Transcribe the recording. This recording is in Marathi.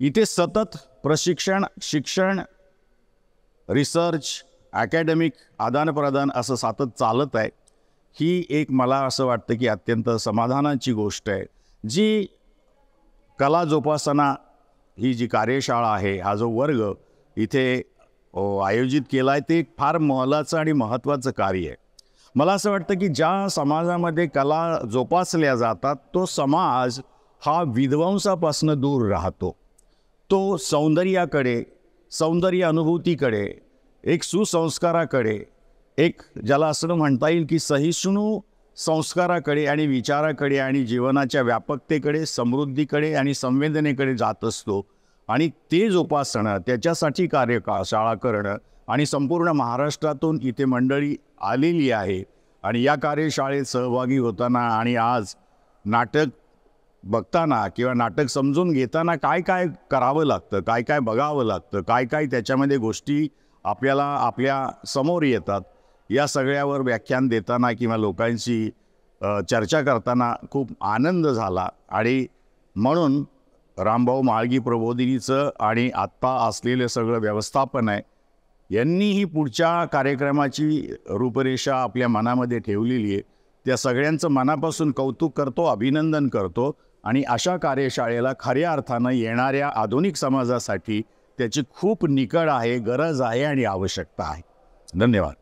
इथे सतत प्रशिक्षण, शिक्षण, रिसर्च, अकॅडमिक आदानप्रदान असं सातत चालत आहे। ही एक मला असं वाटतं की अत्यंत समाधानाची गोष्ट आहे। जी कला जोपासना ही जी कार्यशाळा आहे, हा जो वर्ग इथे आयोजित केला आहे, ते एक फार मोलाचं आणि महत्त्वाचं कार्य आहे। मला असं वाटतं की ज्या समाजामध्ये कला जोपासल्या जातात तो समाज हा विध्वंसापासून दूर राहतो। तो सौंदर्याकडे, सौंदर्य अनुभूतीकडे, एक सुसंस्काराकडे, एक ज्याला असं म्हणता येईल की सहिष्णू संस्काराकडे आणि विचाराकडे आणि जीवनाच्या व्यापकतेकडे, समृद्धीकडे आणि संवेदनेकडे जात असतो। आणि ते जोपासणं, त्याच्यासाठी कार्यशाळा करणं आणि संपूर्ण महाराष्ट्रातून इथे मंडळी आलेली आहे। आणि या कार्यशाळेत सहभागी होताना आणि आज नाटक बघताना किंवा नाटक समजून घेताना काय काय करावं लागतं, काय काय बघावं लागतं, काय काय त्याच्यामध्ये गोष्टी आपल्याला आपल्या समोर येतात, या सगळ्यावर व्याख्यान देताना किंवा लोकांशी चर्चा करताना खूप आनंद झाला। आणि म्हणून रामभाऊ म्हाळगी प्रबोधिनीचं आणि आत्ता असलेलं सगळं व्यवस्थापन आहे, यांनीही पुढच्या कार्यक्रमाची रूपरेषा आपल्या मनामध्ये ठेवलेली आहे। त्या सगळ्यांचं मनापासून कौतुक करतो, अभिनंदन करतो। आणि अशा कार्यशाळेला खऱ्या अर्थानं येणाऱ्या आधुनिक समाजासाठी त्याची खूप निकड आहे, गरज आहे आणि आवश्यकता आहे। धन्यवाद।